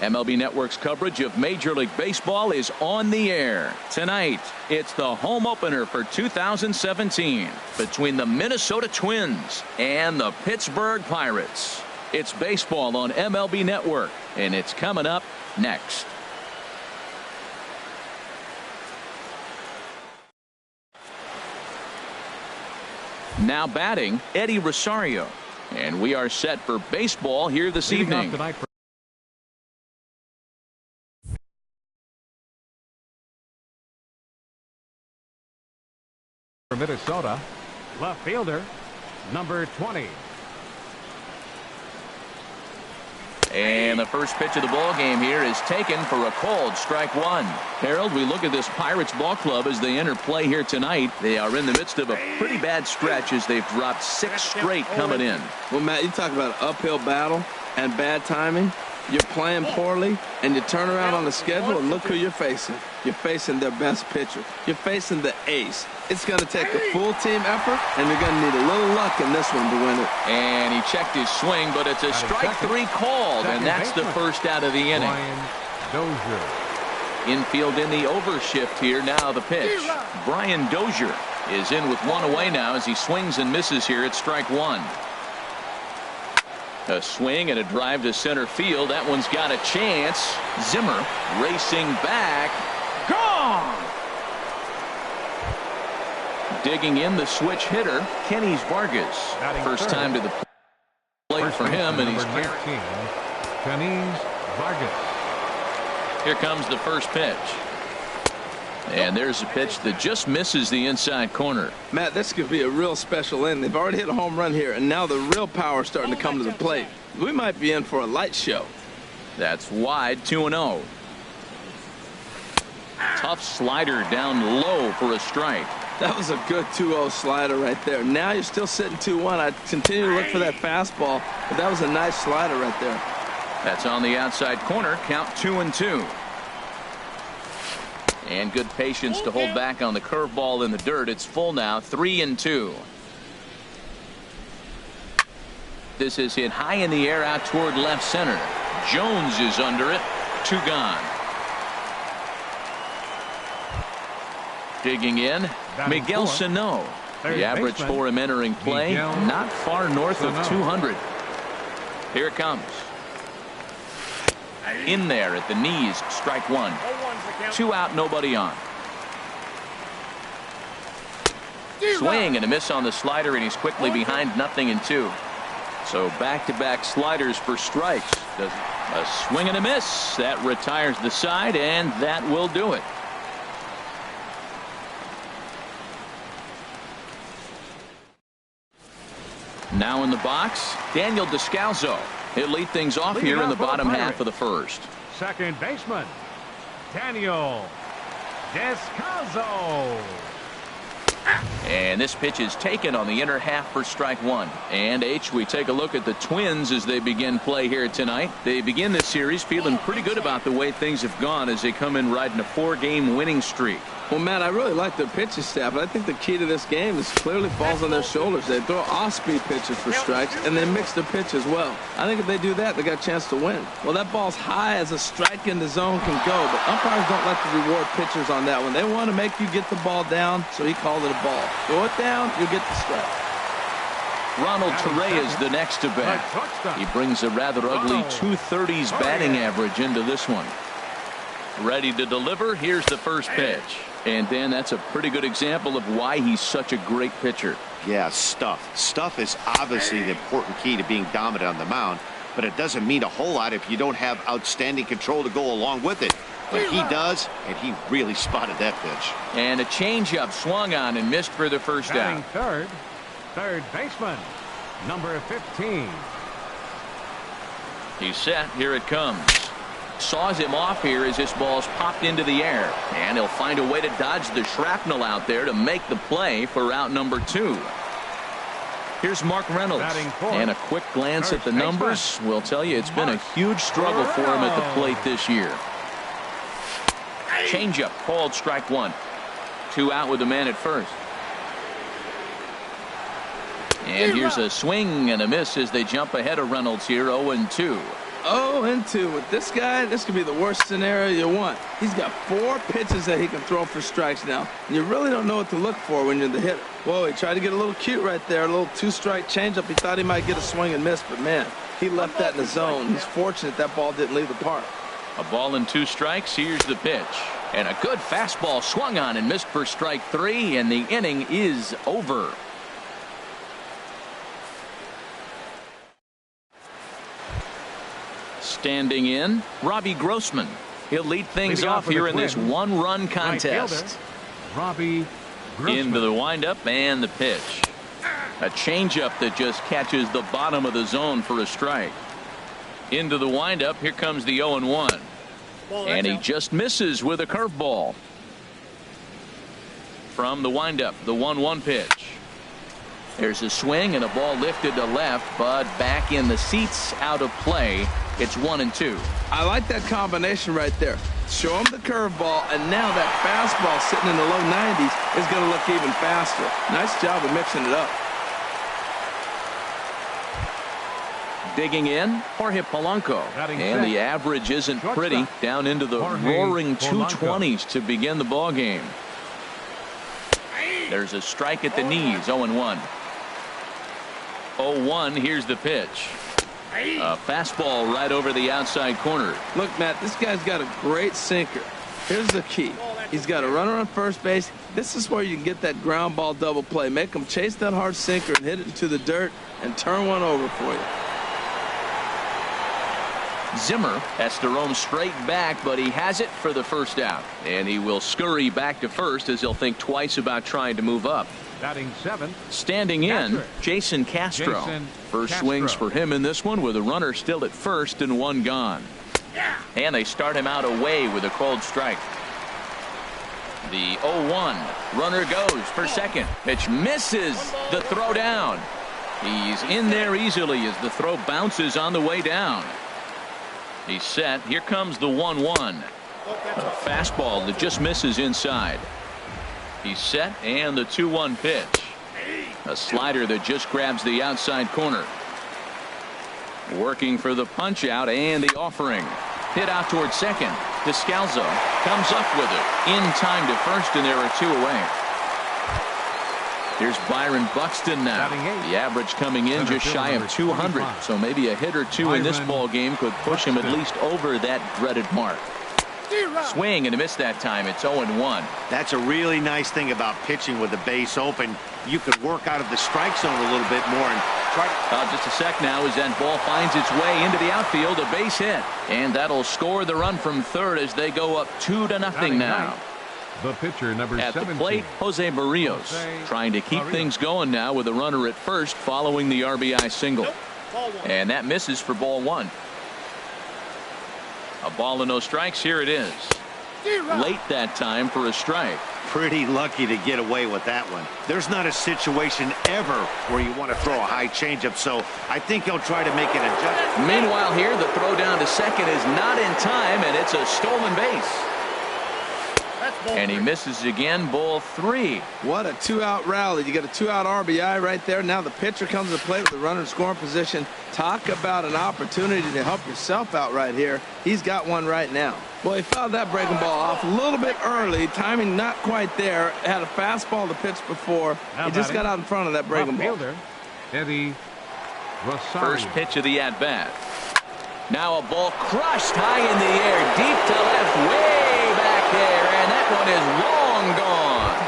MLB Network's coverage of Major League Baseball is on the air. Tonight, it's the home opener for 2017 between the Minnesota Twins and the Pittsburgh Pirates. It's baseball on MLB Network, and it's coming up next. Now batting, Eddie Rosario. And we are set for baseball here this evening. For Minnesota, left fielder, number 20. And the first pitch of the ball game here is taken for a called strike one. Harold, we look at this Pirates ball club as they enter play here tonight. They are in the midst of a pretty bad stretch as they've dropped 6 straight coming in. Well, Matt, you talk about an uphill battle and bad timing. You're playing poorly, and you turn around on the schedule, and look who you're facing. You're facing their best pitcher. You're facing the ace. It's going to take a full team effort, and you're going to need a little luck in this one to win it. And he checked his swing, but it's a strike 3 called, and that's the first out of the inning. Infield in the overshift here. Now the pitch. Brian Dozier is in with 1 away now as he swings and misses here at strike 1. A swing and a drive to center field. That one's got a chance. Zimmer racing back. Gone! Digging in the switch hitter, Kenny's Vargas. First time to the plate for him, and he's carrying. Kenny's Vargas. Here comes the first pitch. And there's a pitch that just misses the inside corner. Matt, this could be a real special inning. They've already hit a home run here, and now the real power is starting to come to the plate. We might be in for a light show. That's wide, 2-0. Tough slider down low for a strike. That was a good 2-0 slider right there. Now you're still sitting 2-1. I continue to look for that fastball, but that was a nice slider right there. That's on the outside corner. Count 2-2. And good patience to hold back on the curveball in the dirt. It's full now, 3-2. This is hit high in the air out toward left center. Jones is under it. 2 gone. Digging in, Miguel Sano. The average for him entering play, not far north of 200. Here it comes. In there at the knees, strike 1. 2 out, nobody on. Swing and a miss on the slider, and he's quickly behind 0-2. So back-to-back sliders for strikes. A swing and a miss. That retires the side, and that will do it. Now in the box, Daniel Descalzo. He'll lead things off here in the bottom half of the first. Second baseman, Daniel Descalzo. And this pitch is taken on the inner half for strike 1. And we take a look at the Twins as they begin play here tonight. They begin this series feeling pretty good about the way things have gone as they come in riding a 4-game winning streak. Well, Matt, I really like their pitching staff, but I think the key to this game is clearly falls on their shoulders. They throw off-speed pitches for strikes, and they mix the pitch as well. I think if they do that, they got a chance to win. Well, that ball's high as a strike in the zone can go, but umpires don't like to reward pitchers on that one. They want to make you get the ball down, so he called it a ball. Throw it down, you get the strike. Ronald Torre is the next to bat. He brings a rather ugly 230s batting average into this one. Ready to deliver. Here's the first pitch. And Dan, that's a pretty good example of why he's such a great pitcher. Yeah, stuff. Stuff is obviously the important key to being dominant on the mound, but it doesn't mean a whole lot if you don't have outstanding control to go along with it. But he does, and he really spotted that pitch. And a changeup swung on and missed for the first down. Third baseman, number 15. He's set. Here it comes. Saws him off here as this ball's popped into the air. And he'll find a way to dodge the shrapnel out there to make the play for out number 2. Here's Mark Reynolds. And a quick glance at the numbers will tell you it's been a huge struggle for him at the plate this year. Changeup called strike 1. 2 out with the man at first. And here's a swing and a miss as they jump ahead of Reynolds here, 0-2. 0-2 with this guy. This could be the worst scenario you want. He's got 4 pitches that he can throw for strikes now. And you really don't know what to look for when you're the hitter. Whoa, he tried to get a little cute right there. A little 2-strike changeup. He thought he might get a swing and miss, but man, he left that in the zone. He's fortunate that ball didn't leave the park. A ball and 2 strikes. Here's the pitch. And a good fastball swung on and missed for strike 3, and the inning is over. Standing in, Robbie Grossman. He'll lead things off here in this 1-run contest. Robbie Grossman. Into the windup and the pitch. A changeup that just catches the bottom of the zone for a strike. Into the windup, here comes the 0-1. And he just misses with a curveball. From the windup, the 1-1 pitch. There's a swing and a ball lifted to left, but back in the seats, out of play. It's 1-2. I like that combination right there. Show him the curveball, and now that fastball sitting in the low 90s is going to look even faster. Nice job of mixing it up. Digging in, Jorge Polanco. And the average isn't pretty. Down into the roaring 220s to begin the ball game. There's a strike at the knees, 0-1. 0-1, here's the pitch. A fastball right over the outside corner. Look, Matt, this guy's got a great sinker. Here's the key. He's got a runner on first base. This is where you can get that ground ball double play. Make him chase that hard sinker and hit it into the dirt and turn one over for you. Zimmer has to roam straight back, but he has it for the first out. And he will scurry back to first as he'll think twice about trying to move up. Batting 7th. Standing in, Jason Castro. First swings for him in this one with a runner still at first and 1 gone. And they start him out away with a cold strike. The 0-1. Runner goes for second. Pitch misses. The throw down. He's in there easily as the throw bounces on the way down. He's set. Here comes the 1-1. A fastball that just misses inside. He's set, and the 2-1 pitch. A slider that just grabs the outside corner. Working for the punch out and the offering. Hit out towards second. Descalzo comes up with it in time to first, and there are 2 away. Here's Byron Buxton now. The average coming in just shy of 200. So maybe a hit or 2 in this ball game could push him at least over that dreaded mark. Swing and a miss that time. It's 0-1. That's a really nice thing about pitching with the base open. You could work out of the strike zone a little bit more and try to... Just a sec now as that ball finds its way into the outfield. A base hit. And that'll score the run from third as they go up 2-0 now. The pitcher, number at 17. the plate, Jose Barrios, trying to keep things going now with a runner at first following the RBI single. And that misses for ball 1. A ball and no strikes. Here it is. Late that time for a strike. Pretty lucky to get away with that one. There's not a situation ever where you want to throw a high changeup, so I think he'll try to make an adjustment. Meanwhile here, the throw down to second is not in time, and it's a stolen base. And he misses again, ball 3. What a 2-out rally. You get a 2-out RBI right there. Now the pitcher comes to play with the runner in scoring position. Talk about an opportunity to help yourself out right here. He's got one right now. Well, he fouled that breaking ball off a little bit early. Timing not quite there. Had a fastball to pitch before. He just got out in front of that breaking ball. Eddie Rosario. First pitch of the at-bat. Now a ball crushed high in the air, deep to left, way back there, and that one is long gone.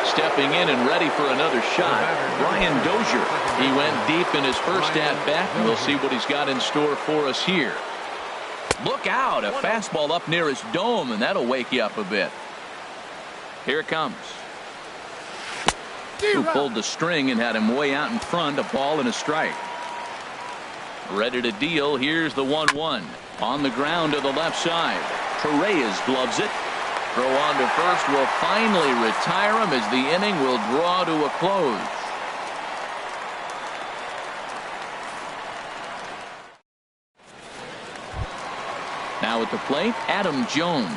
Stepping in and ready for another shot, Brian Dozier. He went deep in his first at-bat, and we'll see what he's got in store for us here. Look out, a fastball up near his dome, and that'll wake you up a bit. Here it comes. Who pulled the string and had him way out in front, a ball and a strike. Ready to deal. Here's the 1-1 on the ground to the left side. Torreyes gloves it. Throw on to first will finally retire him as the inning will draw to a close. Now at the plate, Adam Jones.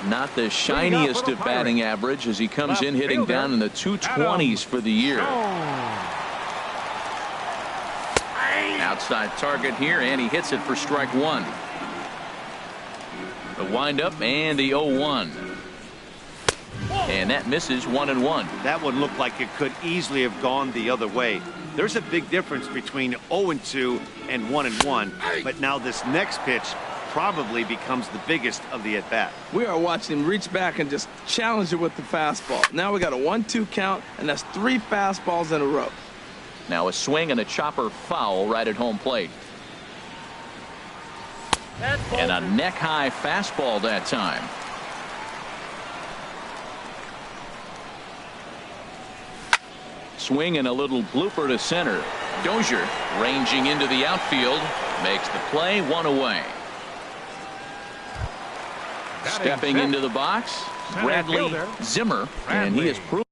Not the shiniest of batting average as he comes in hitting down in the 220s for the year. Outside target here, and he hits it for strike one. The windup and the 0-1. And that misses 1-1. That one looked like it could easily have gone the other way. There's a big difference between 0-2 and 1-1, but now this next pitch probably becomes the biggest of the at-bat. We are watching him reach back and just challenge it with the fastball. Now we got a 1-2 count, and that's 3 fastballs in a row. Now a swing and a chopper foul right at home plate. And a neck-high fastball that time. Swing and a little blooper to center. Dozier ranging into the outfield makes the play, 1 away. Stepping into the box, Bradley Zimmer, and he is proving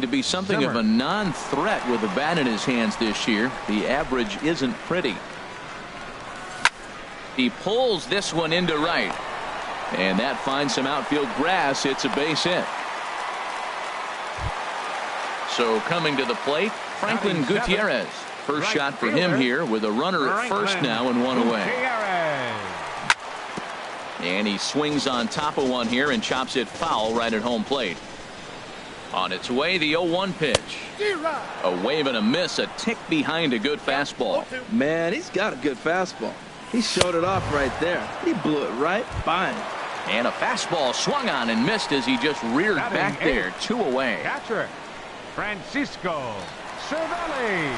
to be something of a non-threat with a bat in his hands this year. The average isn't pretty. He pulls this one into right, and that finds some outfield grass. It's a base hit. So coming to the plate, Franklin Gutierrez. First shot for him here with a runner at first now and 1 away. And he swings on top of one here and chops it foul right at home plate. On its way, the 0-1 pitch. A wave and a miss, a tick behind a good fastball. Man, he's got a good fastball. He showed it off right there. He blew it right by him. And a fastball swung on and missed as he just reared back there. 2 away. Catcher, Francisco Cervelli.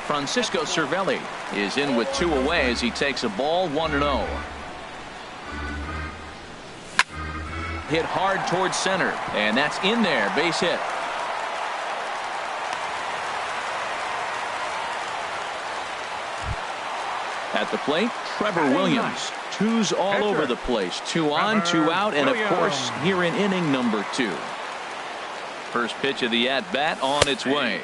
Francisco Cervelli is in with 2 away as he takes a ball, 1-0. Hit hard towards center, and that's in there. Base hit. At the plate, Trevor Williams. 2s all over the place. 2 on, 2 out, and of course here in inning number 2. First pitch of the at-bat on its way.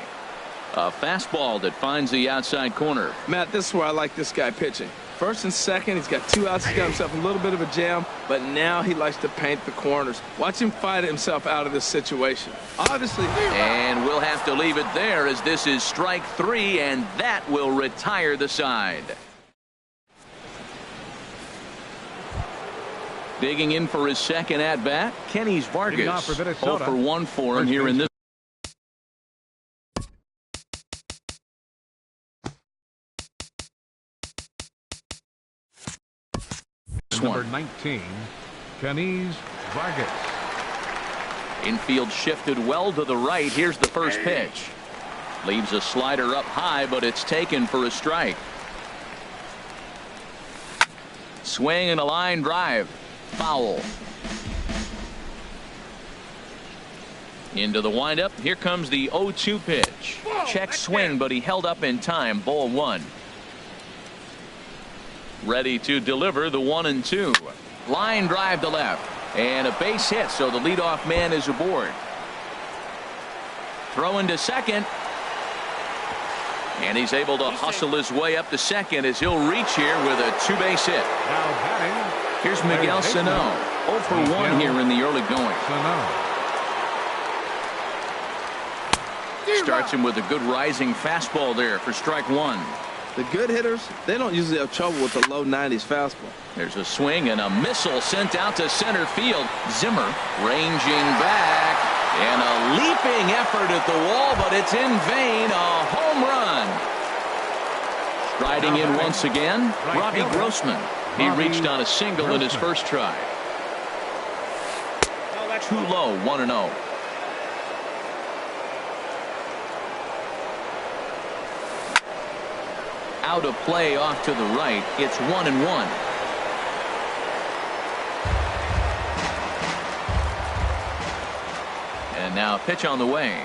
A fastball that finds the outside corner. Matt, this is where I like this guy pitching. First and second, he's got 2 outs. He's got himself a little bit of a jam, but now he likes to paint the corners. Watch him fight himself out of this situation. Obviously. And we'll have to leave it there as this is strike 3, and that will retire the side. Digging in for his second at-bat, Kenny's Vargas. 0 for 1 for him here in this. Number 19, Kenny's Vargas. Infield shifted well to the right. Here's the first pitch. Leaves a slider up high, but it's taken for a strike. Swing and a line drive. Foul. Into the windup. Here comes the 0-2 pitch. Check swing, but he held up in time. Ball 1. Ready to deliver the 1-2. Line drive to left. And a base hit, so the leadoff man is aboard. Throwing to second. And he's able to hustle his way up to second as he'll reach here with a 2-base hit. Here's Miguel Sano. 0 for 1 here in the early going. Starts him with a good rising fastball there for strike 1. The good hitters, they don't usually have trouble with the low 90s fastball. There's a swing and a missile sent out to center field. Zimmer ranging back, and a leaping effort at the wall, but it's in vain. A home run. Striding in once again, Robbie Grossman. He reached on a single in his first try. Too low, 1-0. Out of play off to the right. It's 1-1. And now a pitch on the way.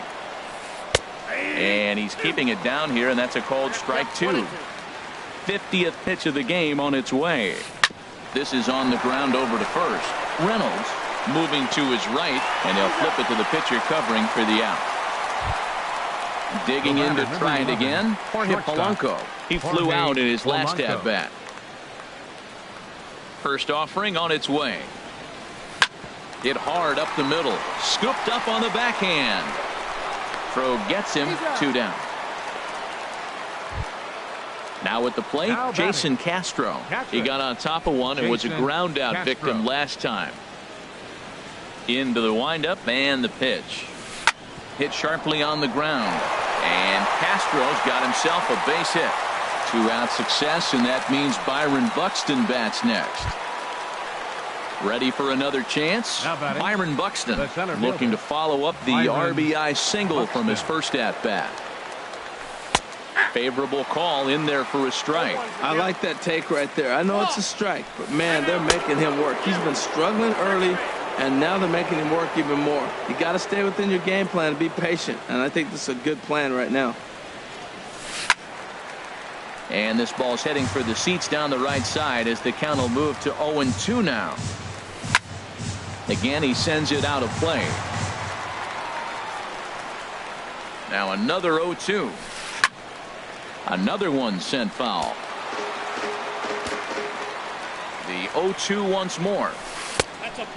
And he's keeping it down here, and that's a called strike 2. 50th pitch of the game on its way. This is on the ground over to first. Reynolds moving to his right, and he'll flip it to the pitcher covering for the out. Digging in to try it again, Jorge Polanco. He flew out in his last at-bat. First offering on its way. Hit hard up the middle. Scooped up on the backhand. Throw gets him 2 down. Now with the plate, Jason Castro. He got on top of one and was a ground out victim last time. Into the windup and the pitch. Hit sharply on the ground. And Castro's got himself a base hit. 2-out success, and that means Byron Buxton bats next. Ready for another chance? Byron Buxton looking to follow up the RBI single from his first at bat. Favorable call in there for a strike. I like that take right there. I know it's a strike, but man, they're making him work. He's been struggling early, and now they're making him work even more. You got to stay within your game plan and be patient, and I think this is a good plan right now. And this ball's heading for the seats down the right side as the count will move to 0-2 now. Again, he sends it out of play. Now another 0-2. Another one sent foul. The 0-2 once more.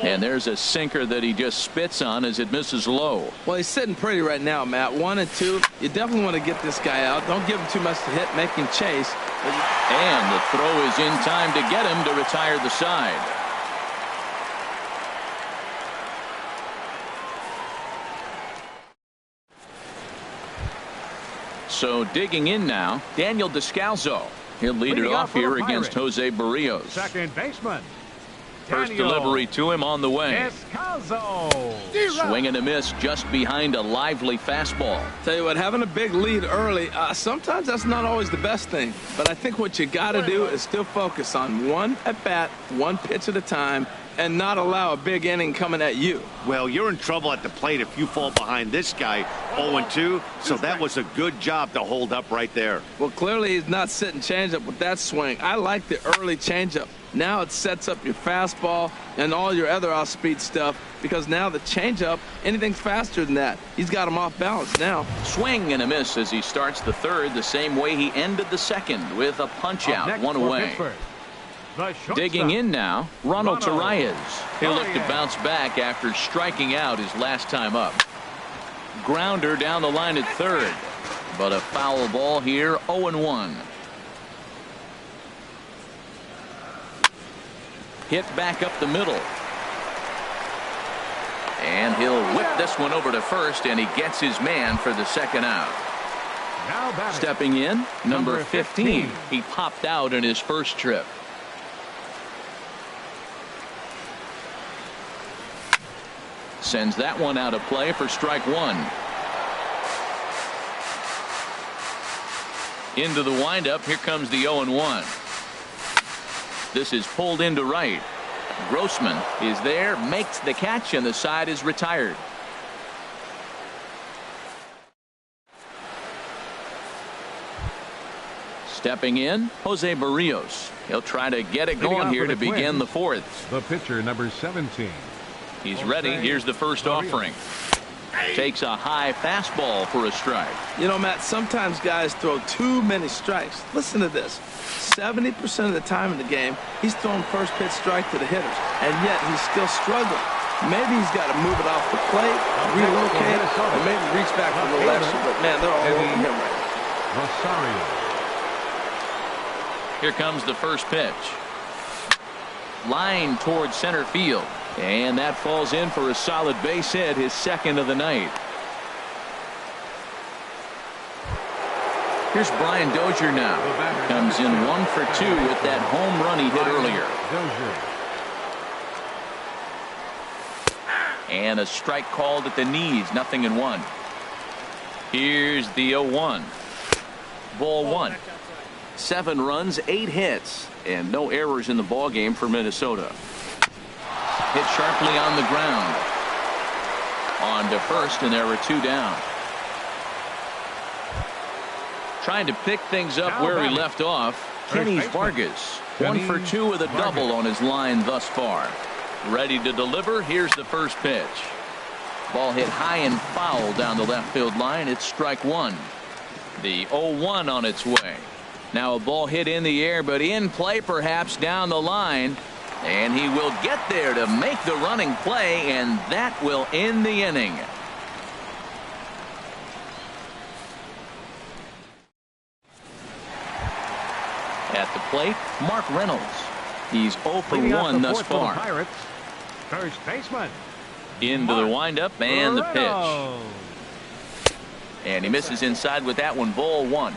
And there's a sinker that he just spits on as it misses low. Well, he's sitting pretty right now, Matt. 1-2. You definitely want to get this guy out. Don't give him too much to hit. Make him chase. And the throw is in time to get him to retire the side. So digging in now, Daniel Descalzo. He'll lead it off here against Jose Barrios. Second baseman. First delivery to him on the way. Swing and a miss just behind a lively fastball. Tell you what, having a big lead early, sometimes that's not always the best thing. But I think what you got to do is still focus on one at bat, one pitch at a time, and not allow a big inning coming at you. Well, you're in trouble at the plate if you fall behind this guy 0-2, so that was a good job to hold up right there. Well, clearly he's not sitting changeup with that swing. I like the early changeup. Now it sets up your fastball and all your other off-speed stuff, because now the changeup, anything faster than that, he's got him off balance now. Swing and a miss as he starts the third the same way he ended the second, with a punch-out, one away. Digging in now, Ronald Torreyes. He'll look to bounce back after striking out his last time up. Grounder down the line at third, but a foul ball here, 0-1. Hit back up the middle. And he'll whip this one over to first, and he gets his man for the second out. Stepping in, number 15. He popped out in his first trip. Sends that one out of play for strike one. Into the windup. Here comes the 0-1. This is pulled into right. Grossman is there, makes the catch, and the side is retired. Stepping in, Jose Barrios. He'll try to get it going here to begin the fourth. The pitcher, number 17. He's ready. Here's the first offering. Takes a high fastball for a strike. You know, Matt, sometimes guys throw too many strikes. Listen to this. 70% of the time in the game, he's throwing first pitch strike to the hitters, and yet he's still struggling. Maybe he's got to move it off the plate, relocate, or maybe reach back for the left. But man, they're all over him right now. Here comes the first pitch. Line towards center field. And that falls in for a solid base hit, his second of the night. Here's Brian Dozier now. Comes in 1 for 2 with that home run he hit earlier. And a strike called at the knees, 0-1. Here's the 0-1. Ball one. 7 runs, 8 hits, and no errors in the ballgame for Minnesota. Hit sharply on the ground. On to first, and there are 2 down. Trying to pick things up where he left off, Kenny Vargas. 1 for 2 with a double on his line thus far. Ready to deliver. Here's the first pitch. Ball hit high and foul down the left field line. It's strike one. The 0-1 on its way. Now a ball hit in the air, but in play perhaps down the line. And he will get there to make the running play, and that will end the inning. At the plate, Mark Reynolds. He's 0 for 1 thus far. Pirates, first baseman. Into the windup and the pitch. And he misses inside with that one, ball 1.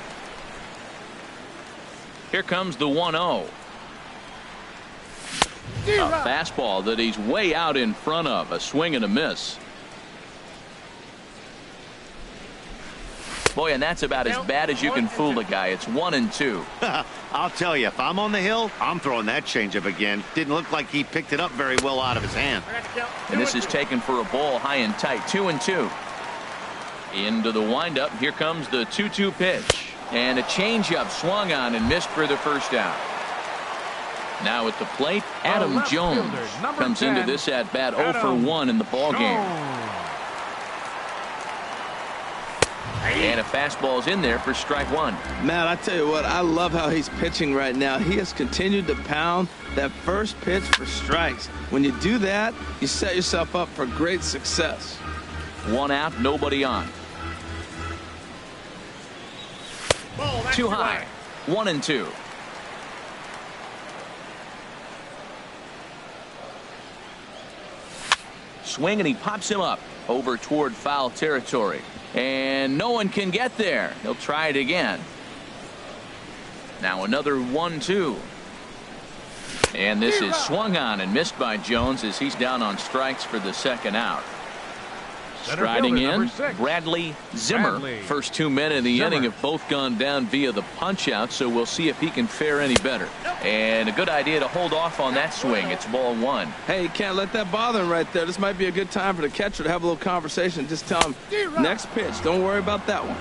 Here comes the 1-0. A fastball that he's way out in front of. A swing and a miss. Boy, and that's about as bad as you can fool a guy. It's 1-2. I'll tell you, if I'm on the hill, I'm throwing that changeup again. Didn't look like he picked it up very well out of his hand. And this is taken for a ball high and tight. 2-2. Into the windup. Here comes the 2-2 pitch. And a changeup swung on and missed for the first out. Now at the plate, Adam Jones comes into this at bat 0 for 1 in the ball game. And a fastball's in there for strike 1. Matt, I tell you what, I love how he's pitching right now. He has continued to pound that first pitch for strikes. When you do that, you set yourself up for great success. 1 out, nobody on. Too high. 1-2. Swing, and he pops him up over toward foul territory. And no one can get there. He'll try it again. Now another 1-2. And this is swung on and missed by Jones as he's down on strikes for the second out. Striding in, Bradley Zimmer. First 2 men in the inning have both gone down via the punch out, so we'll see if he can fare any better. And a good idea to hold off on that swing. It's ball 1. Hey, you can't let that bother him right there. This might be a good time for the catcher to have a little conversation. Just tell him, next pitch, don't worry about that one.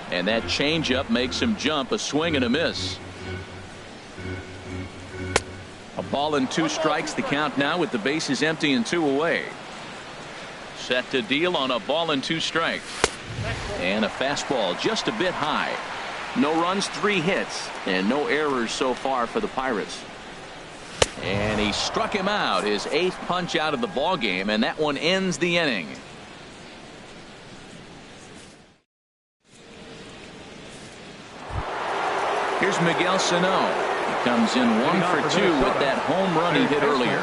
And that changeup makes him jump. A swing and a miss. A ball and 2 strikes, the count now with the bases empty and 2 away. Set to deal on a ball and 2 strikes. And a fastball just a bit high. No runs, 3 hits, and no errors so far for the Pirates. And he struck him out, his 8th punch out of the ball game, and that one ends the inning. Here's Miguel Sano. He comes in 1 for 2 with that home run he hit earlier.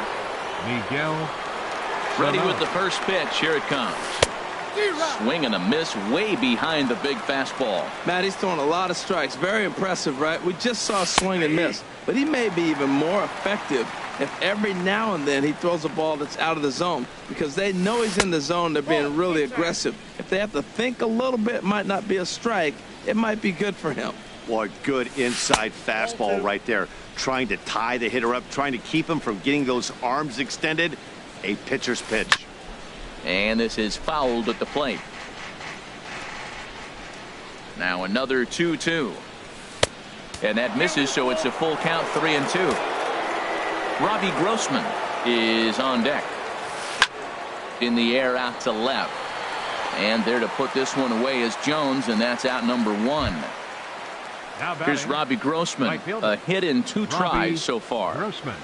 Miguel. Ready with the first pitch. Here it comes. Swing and a miss way behind the big fastball. Matt, he's throwing a lot of strikes. Very impressive, right? We just saw a swing and miss. But he may be even more effective if every now and then he throws a ball that's out of the zone, because they know he's in the zone. They're being really aggressive. If they have to think a little bit, it might not be a strike. It might be good for him. Boy, good inside fastball right there. Trying to tie the hitter up, trying to keep him from getting those arms extended. A pitcher's pitch. And this is fouled at the plate. Now another 2-2. And that misses, so it's a full count, 3-2. Robbie Grossman is on deck. In the air out to left. And there to put this one away is Jones, and that's out number 1. Here's Robbie Grossman. A hit in 2 tries so far. Grossman.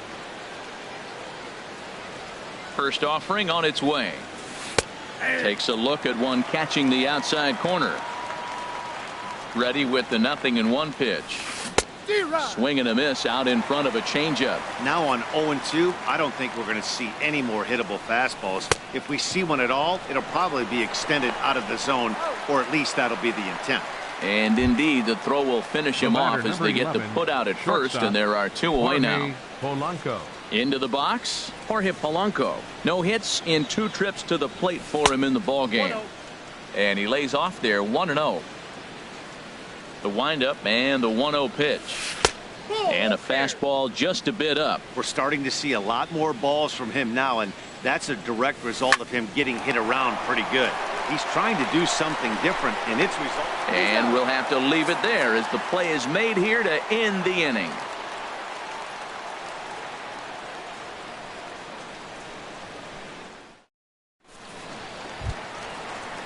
First offering on its way. Takes a look at one catching the outside corner. Ready with the 0-1 pitch. Swing and a miss out in front of a changeup. Now on 0-2, I don't think we're going to see any more hittable fastballs. If we see one at all, it'll probably be extended out of the zone, or at least that'll be the intent. And indeed, the throw will finish him off as they get the put out at first, and there are 2 away now. Polanco. Into the box, Jorge Polanco. No hits in 2 trips to the plate for him in the ball game. And he lays off there, 1-0. The windup and the 1-0 pitch. And a fastball just a bit up. We're starting to see a lot more balls from him now, and that's a direct result of him getting hit around pretty good. He's trying to do something different, and its result. And we'll have to leave it there as the play is made here to end the inning.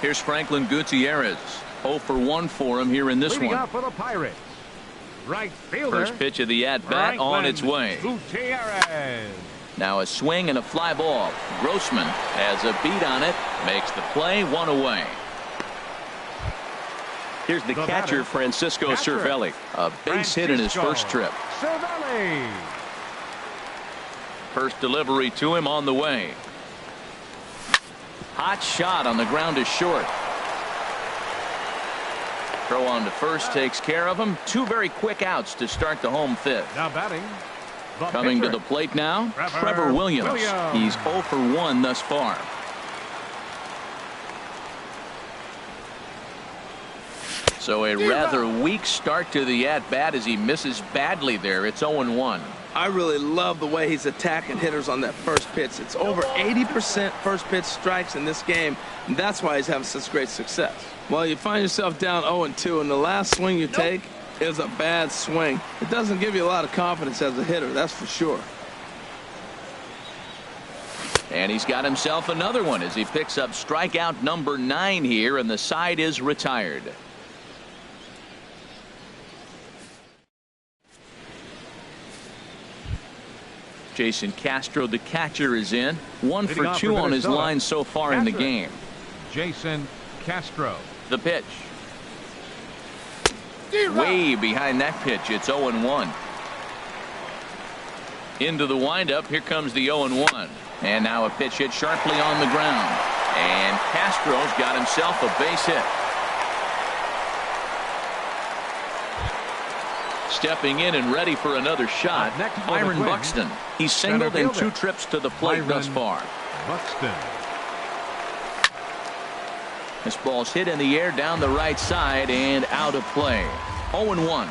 Here's Franklin Gutierrez. 0 for 1 for him here in this Leading one. up for the Pirates. Right fielder. First pitch of the at-bat on its way. Gutierrez. Now a swing and a fly ball. Grossman has a beat on it, makes the play, one away. Here's the catcher, Francisco Cervelli. A base hit in his first trip. Cervelli. First delivery to him on the way. Hot shot on the ground is short. Throw on to first takes care of him. Two very quick outs to start the home fifth. Now batting. Coming to the plate now, Trevor Williams. He's 0 for 1 thus far. So a rather weak start to the at-bat as he misses badly there. It's 0-1. I really love the way he's attacking hitters on that first pitch. It's over 80% first pitch strikes in this game, and that's why he's having such great success. Well, you find yourself down 0-2, and the last swing you take is a bad swing. It doesn't give you a lot of confidence as a hitter, that's for sure. And he's got himself another one as he picks up strikeout number 9 here, and the side is retired. Jason Castro, the catcher, is in. 1 for 2 on his line so far in the game. Jason Castro. The pitch. Way behind that pitch. It's 0-1. Into the windup. Here comes the 0-1. And now a pitch hit sharply on the ground. And Castro's got himself a base hit. Stepping in and ready for another shot, Byron Buxton. He's singled in 2 trips to the plate thus far. Buxton. This ball's hit in the air down the right side and out of play. 0-1.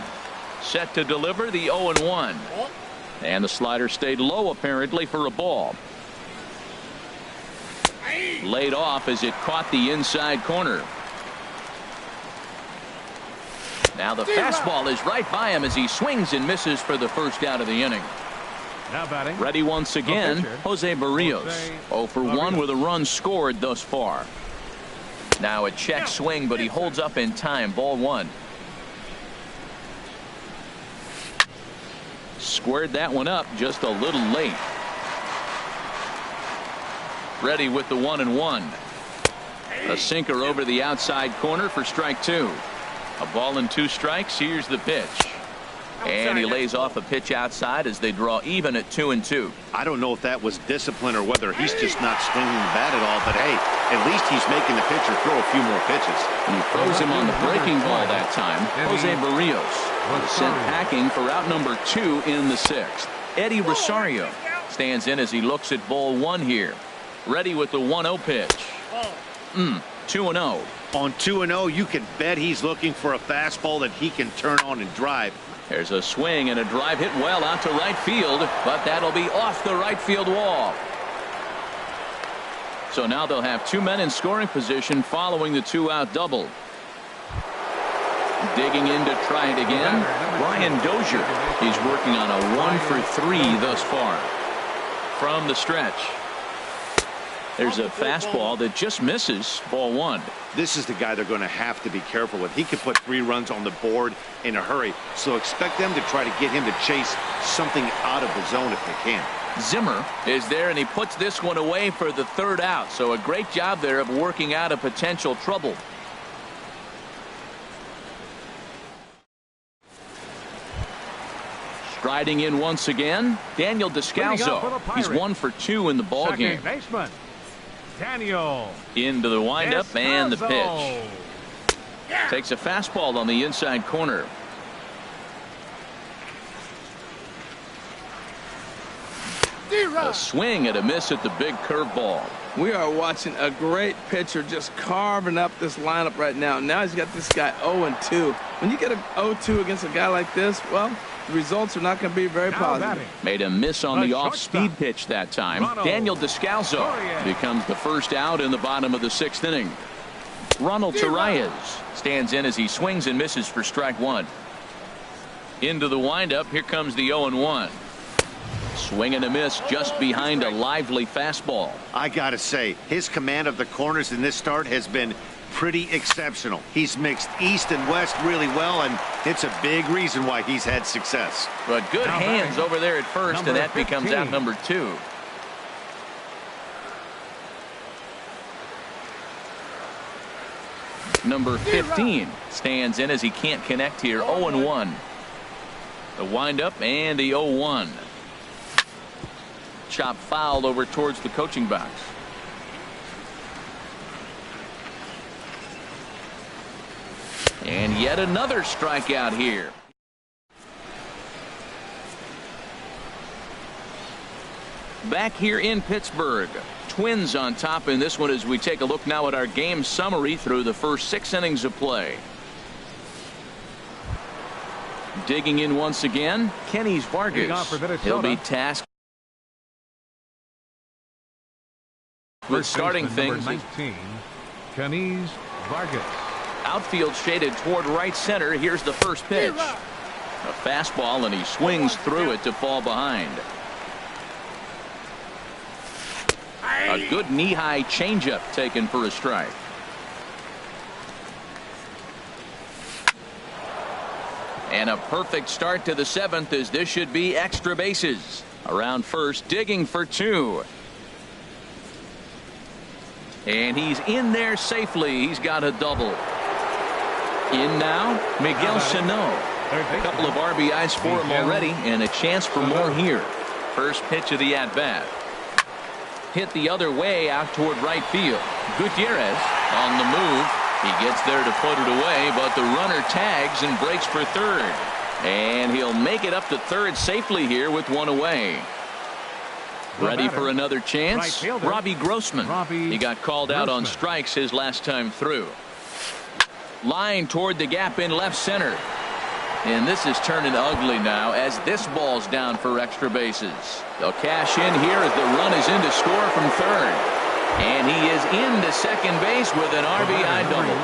Set to deliver the 0-1. And the slider stayed low apparently for a ball. Laid off as it caught the inside corner. Now the fastball is right by him as he swings and misses for the first out of the inning. Now batting. Ready once again, Jose Barrios. 0 for 1 with a run scored thus far. Now a check swing, but he holds up in time. Ball 1. Squared that one up just a little late. Ready with the 1-1. A sinker over the outside corner for strike 2. A ball and 2 strikes. Here's the pitch. And he lays off a pitch outside as they draw even at 2-2. I don't know if that was discipline or whether he's just not swinging the bat at all, but hey, at least he's making the pitcher throw a few more pitches. And he throws him on the breaking ball that time. Jose Barrios sent packing for out number 2 in the 6th. Eddie Rosario stands in as he looks at ball 1 here. Ready with the 1-0 pitch. 2-0. On 2-0, you can bet he's looking for a fastball that he can turn on and drive. There's a swing and a drive hit well out to right field, but that'll be off the right field wall. So now they'll have 2 men in scoring position following the 2-out double. Digging in to try it again, Brian Dozier. He's working on a 1 for 3 thus far. From the stretch. There's a fastball that just misses. Ball 1. This is the guy they're going to have to be careful with. He could put 3 runs on the board in a hurry, so expect them to try to get him to chase something out of the zone if they can. Zimmer is there, and he puts this one away for the 3rd out. So a great job there of working out a potential trouble. Striding in once again, Daniel Descalso. He's 1 for 2 in the ballgame. Baseman Daniel. Into the windup and the pitch. Takes a fastball on the inside corner. A swing and a miss at the big curveball. We are watching a great pitcher just carving up this lineup right now. Now he's got this guy 0-2. When you get a 0-2 against a guy like this, well, the results are not going to be very positive. Made a miss on the off-speed pitch that time. Daniel Descalso becomes the first out in the bottom of the 6th inning. Ronald Torreyes stands in as he swings and misses for strike 1. Into the windup. Here comes the 0-1. Swing and a miss just behind a lively fastball. I gotta say, his command of the corners in this start has been pretty exceptional. He's mixed east and west really well, and it's a big reason why he's had success. But good hands over there at first, and that becomes out number 2. Number 15 stands in as he can't connect here. 0-1. The windup and the 0-1. Chop foul over towards the coaching box. And yet another strikeout here. Back here in Pittsburgh, Twins on top in this one as we take a look now at our game summary through the first 6 innings of play. Digging in once again, Kenny Vargas. He'll be tasked with starting things. 19, Kenny Vargas. Outfield shaded toward right center. Here's the first pitch. A fastball, and he swings through it to fall behind. A good knee-high changeup taken for a strike. And a perfect start to the 7th, as this should be extra bases. Around first, digging for 2. And he's in there safely. He's got a double. In now, Miguel Sano. A couple of RBIs for him already, and a chance for more here. First pitch of the at-bat. Hit the other way out toward right field. Gutierrez on the move. He gets there to put it away, but the runner tags and breaks for third. And he'll make it up to third safely here with 1 away. Ready for another chance? Robbie Grossman. He got called out on strikes his last time through. Line toward the gap in left center. And this is turning ugly now as this ball's down for extra bases. They'll cash in here as the run is in to score from third. And he is into second base with an RBI double.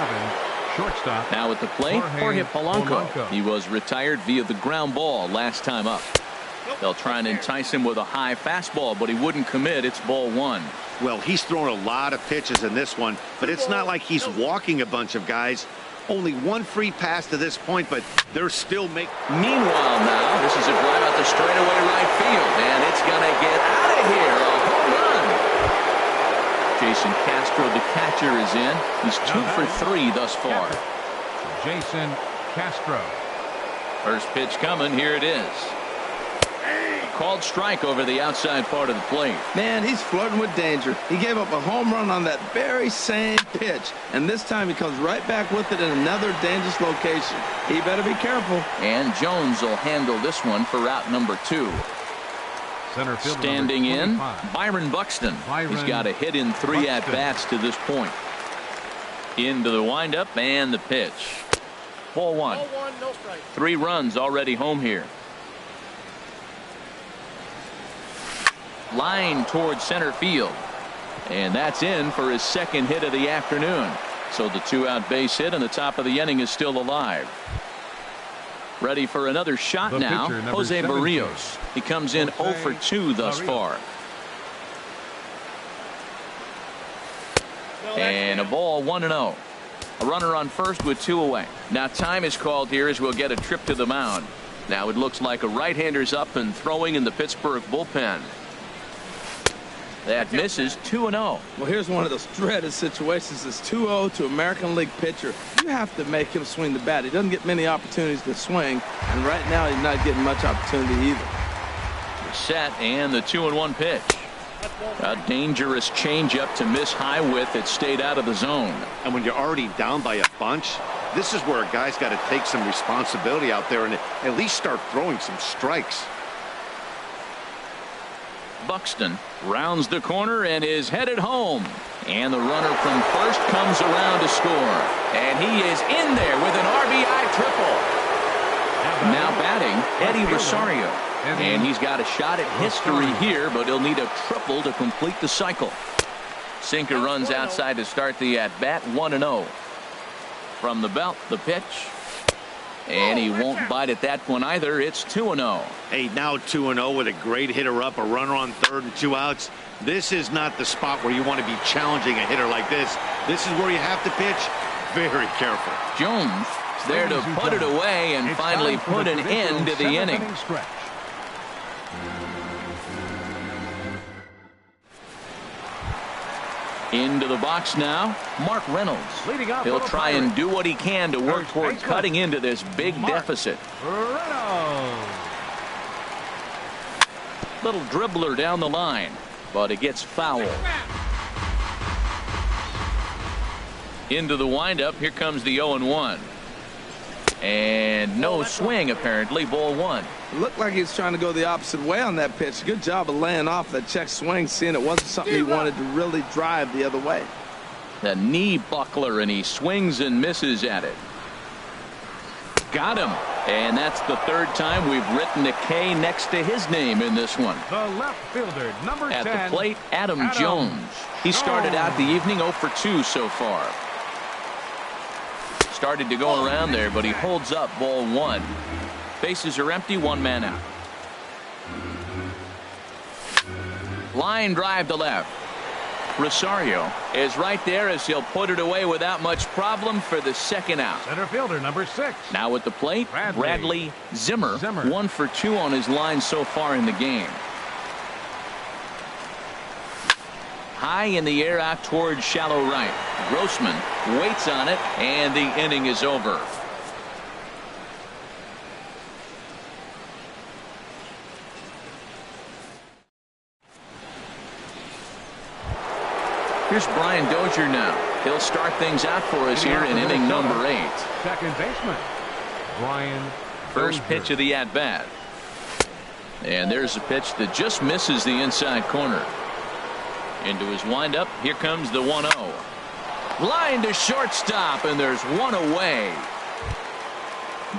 Shortstop. Now at the plate, Jorge Polanco. He was retired via the ground ball last time up. They'll try and entice him with a high fastball, but he wouldn't commit. It's ball 1. Well, he's thrown a lot of pitches in this one, but it's not like he's walking a bunch of guys. Only 1 free pass to this point, but they're still making. Meanwhile now, this is a drive out the straightaway right field, and it's going to get out of here. A home run. Jason Castro, the catcher, is in. He's 2 for 3 thus far. Jason Castro. First pitch coming. Here it is. Called strike over the outside part of the plate. Man, he's flirting with danger. He gave up a home run on that very same pitch, and this time he comes right back with it in another dangerous location. He better be careful. And Jones will handle this one for out number 2. Center field standing in, Byron Buxton. He's got a hit in 3 at-bats to this point. Into the windup and the pitch. Ball 1. 3 runs already home here. Line towards center field, and that's in for his 2nd hit of the afternoon. So the 2-out base hit, and the top of the inning is still alive. Ready for another shot now, Jose Barrios. He comes in 0 for 2 thus far. And a ball 1-0. A runner on first with 2 away. Now time is called here as we'll get a trip to the mound. Now it looks like a right-hander's up and throwing in the Pittsburgh bullpen. That misses. 2-0. Well, here's one of those dreaded situations. It's 2-0 to American League pitcher. You have to make him swing the bat. He doesn't get many opportunities to swing, and right now he's not getting much opportunity either. The set and the 2-1 pitch. A dangerous changeup to miss high with. It stayed out of the zone. And when you're already down by a bunch, this is where a guy's got to take some responsibility out there and at least start throwing some strikes. Buxton rounds the corner and is headed home. And the runner from first comes around to score. And he is in there with an RBI triple. Now batting, Eddie Rosario. And he's got a shot at history here, but he'll need a triple to complete the cycle. Sinker runs outside to start the at-bat. 1-0. From the belt, the pitch. And he won't bite at that one either. It's 2-0. Hey, now 2-0 with a great hitter up, a runner on third and 2 outs. This is not the spot where you want to be challenging a hitter like this. This is where you have to pitch very careful. Jones there to put it away and finally put an end to the inning. Into the box now, Mark Reynolds. Leading off He'll for the try and Pirates. do what he can to work First toward baseman, cutting into this big Mark deficit. Reynolds. Little dribbler down the line, but it gets fouled. Into the windup, here comes the 0-1. And no swing, apparently, ball one. It looked like he's trying to go the opposite way on that pitch. Good job of laying off that check swing, seeing it wasn't something he wanted to really drive the other way. The knee buckler, and he swings and misses at it. Got him. And that's the third time we've written a K next to his name in this one. The left fielder, number 10. At the plate, Adam Jones. He started out the evening 0 for 2 so far. Started to go around there, but he holds up ball one. Bases are empty, one man out. Line drive to left. Rosario is right there as he'll put it away without much problem for the second out. Center fielder, number 6. Now at the plate, Bradley Zimmer. 1 for 2 on his line so far in the game. High in the air out towards shallow right. Grossman waits on it, and the inning is over. Here's Brian Dozier now. He'll start things out for us here in inning number 8. Second baseman, Brian First Dozier. pitch of the at-bat. And there's a pitch that just misses the inside corner. Into his windup. Here comes the 1-0. Line to shortstop, and there's one away.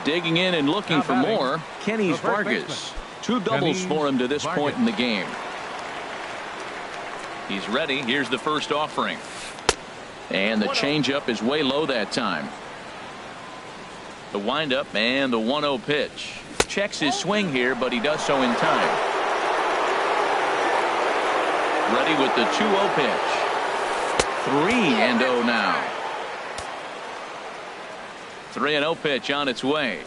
Digging in and looking for more, Kenny Vargas. 2 doubles for him to this point in the game. He's ready. Here's the first offering. And the changeup is way low that time. The windup and the 1-0 pitch. Checks his swing here, but he does so in time. Ready with the 2-0 pitch. 3-0 now. 3-0 pitch on its way.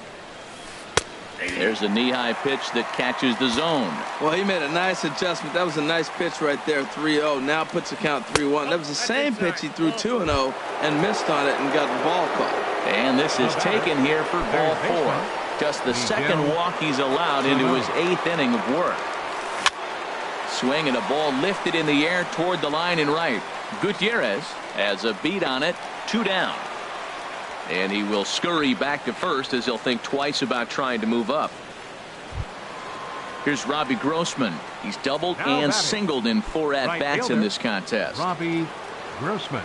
There's a knee-high pitch that catches the zone. Well, he made a nice adjustment. That was a nice pitch right there, 3-0. Now puts the count 3-1. That was the same pitch he threw 2-0 and missed on it and got the ball caught. And this is taken here for ball 4. Just the second walk he's allowed into his 8th inning of work. Swing and a ball lifted in the air toward the line and right. Gutierrez has a beat on it. 2 down. And he will scurry back to first as he'll think twice about trying to move up. Here's Robbie Grossman. He's doubled and singled in 4 at-bats in this contest. Robbie Grossman.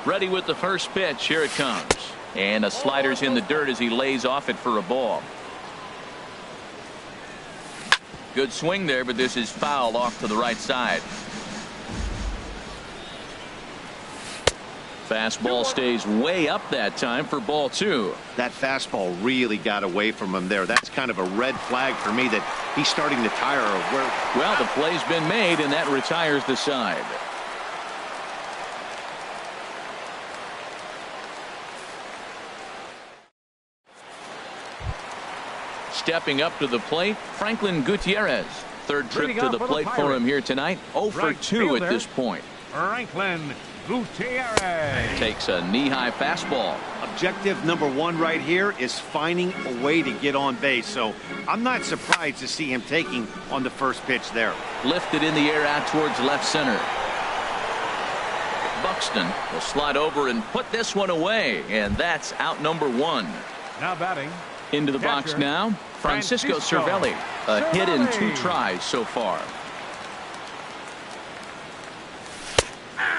Ready with the first pitch. Here it comes. And a slider's in the dirt as he lays off it for a ball. Good swing there, but this is foul off to the right side. Fastball stays way up that time for ball 2. That fastball really got away from him there. That's kind of a red flag for me that he's starting to tire of where. Well, the play's been made, and that retires the side. Stepping up to the plate, Franklin Gutierrez. Third trip to the plate for him here tonight. 0 for 2 at this point. Franklin Gutierrez takes a knee-high fastball. Objective number 1 right here is finding a way to get on base. So I'm not surprised to see him taking on the first pitch there. Lifted in the air out towards left center. Buxton will slide over and put this one away, and that's out number 1. Now batting. Into the box now, Francisco Cervelli. A hit in 2 tries so far.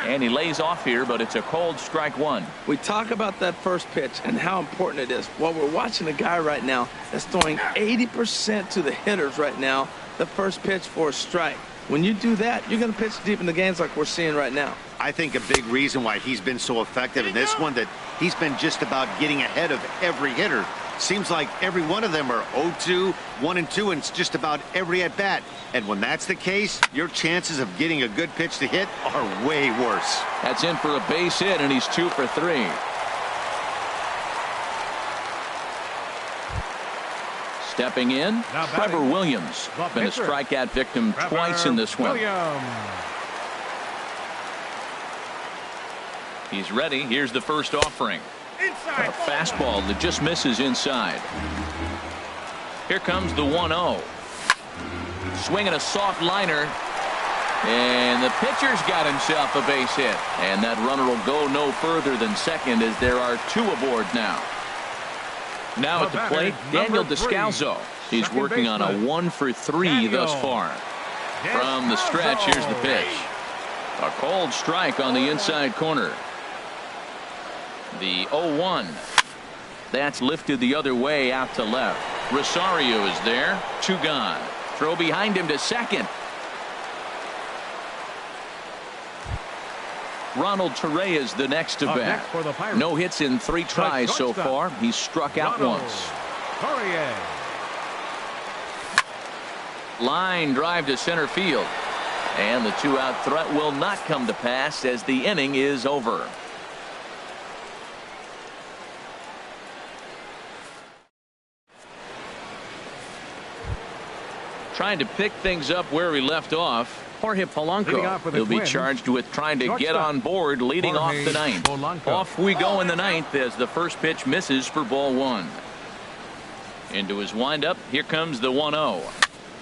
And he lays off here, but it's a cold strike 1. We talk about that first pitch and how important it is. Well, we're watching a guy right now that's throwing 80% to the hitters right now, the first pitch for a strike. When you do that, you're going to pitch deep in the games like we're seeing right now. I think a big reason why he's been so effective in this one, that he's been just about getting ahead of every hitter. Seems like every one of them are 0-2, 1-2, and it's just about every at-bat. And when that's the case, your chances of getting a good pitch to hit are way worse. That's in for a base hit, and he's 2 for 3. Stepping in, Trevor Williams. Been a strikeout victim twice in this one. He's ready. Here's the first offering. A fastball that just misses inside. Here comes the 1-0. Swinging a soft liner. And the pitcher's got himself a base hit. And that runner will go no further than second as there are two aboard now. Now at the plate, Daniel Descalzo. He's working on a 1-for-3 thus far. From the stretch, here's the pitch. A cold strike on the inside corner. The 0-1. That's lifted the other way out to left. Rosario is there. Two gone. Throw behind him to second. Ronald Torrey is the next to bat. No hits in 3 tries so far. He's struck out once. Line drive to center field. And the 2-out threat will not come to pass as the inning is over. Trying to pick things up where we left off. Jorge Polanco will be charged with trying to get on board leading off the ninth. Off we go in the ninth as the first pitch misses for ball 1. Into his windup. Here comes the 1-0.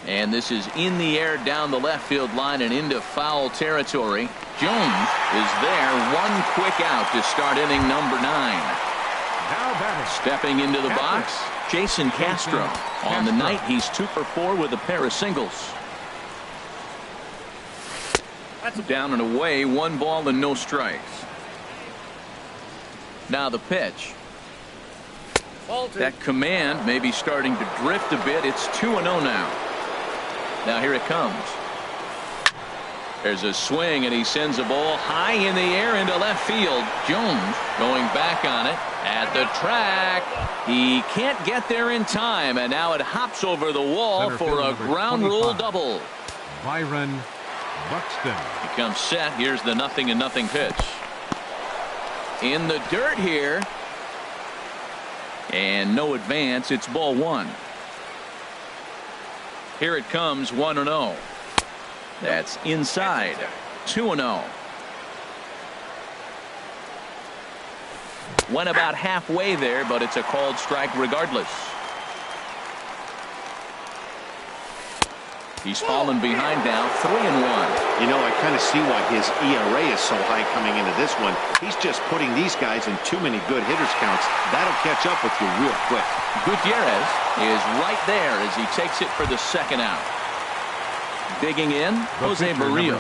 And this is in the air down the left field line and into foul territory. Jones is there. One quick out to start inning number 9. Stepping into the box, Jason Castro. On the night, he's 2-for-4 with a pair of singles. Down and away, 1 ball and no strikes. Now the pitch. That command may be starting to drift a bit. It's 2-0 now. Now here it comes. There's a swing and he sends a ball high in the air into left field. Jones going back on it at the track. He can't get there in time, and now it hops over the wall for a ground rule double. Byron Buxton. He comes set. Here's the 0-0 pitch. In the dirt here. And no advance. It's ball 1. Here it comes, 1-0. That's inside. 2-0. Went about halfway there, but it's a called strike regardless. He's fallen behind now, 3-1. You know, I kind of see why his ERA is so high coming into this one. He's just putting these guys in too many good hitters counts. That'll catch up with you real quick. Gutierrez is right there as he takes it for the second out. Digging in, Jose Barrios.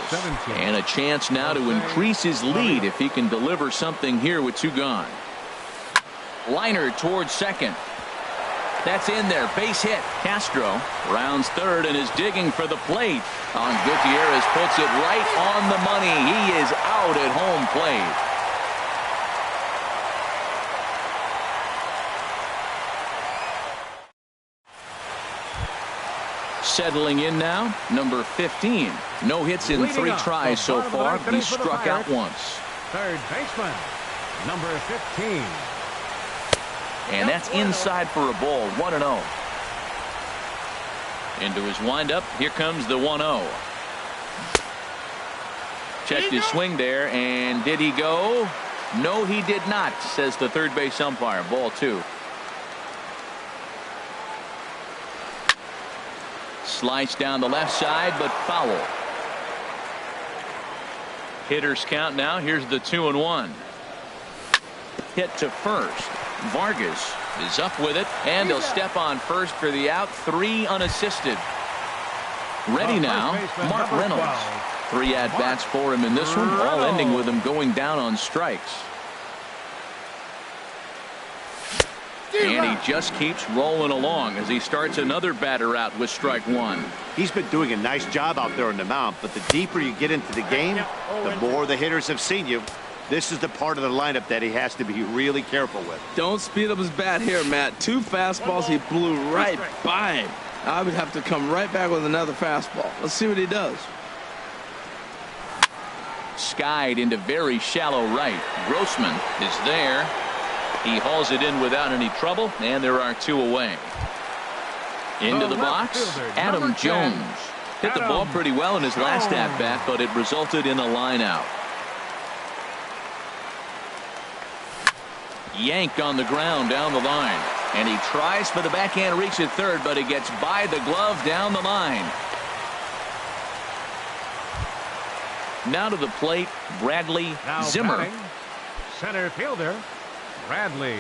And a chance now to increase his lead if he can deliver something here with 2 gone. Liner towards second. That's in there. Base hit. Castro rounds third and is digging for the plate. Gutierrez puts it right on the money. He is out at home plate. Settling in now, number 15. No hits in 3 tries so far. He's struck out once. Third baseman, number 15. And that's inside for a ball. 1-0. Into his windup. Here comes the 1-0. Checked his swing there, and did he go? No, he did not, says the third base umpire. Ball 2. Slice down the left side, but foul. Hitters count now. Here's the 2-1. Hit to first. Vargas is up with it, and he'll step on first for the out. 3 unassisted. Ready now, Mark Reynolds. 3 at-bats for him in this one, all ending with him going down on strikes. And he just keeps rolling along as he starts another batter out with strike 1. He's been doing a nice job out there on the mound, but the deeper you get into the game, the more the hitters have seen you. This is the part of the lineup that he has to be really careful with. Don't speed up his bat here, Matt. 2 fastballs he blew right by him. I would have to come right back with another fastball. Let's see what he does. Skied into very shallow right. Grossman is there. He hauls it in without any trouble, and there are 2 away. Into the box, Adam Jones. Hit the ball pretty well in his last at-bat, but it resulted in a line out. Yanked on the ground down the line. And he tries for the backhand reach at third, but he gets by the glove down the line. Now to the plate, Bradley Now Zimmer. batting, center fielder, Bradley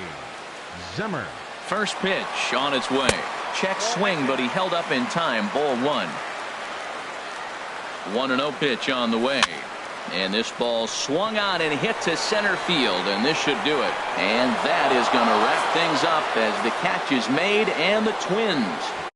Zimmer. First pitch on its way. Check swing, but he held up in time. Ball one. 1-0 pitch on the way. And this ball swung on and hit to center field, and this should do it. And that is going to wrap things up as the catch is made, and the Twins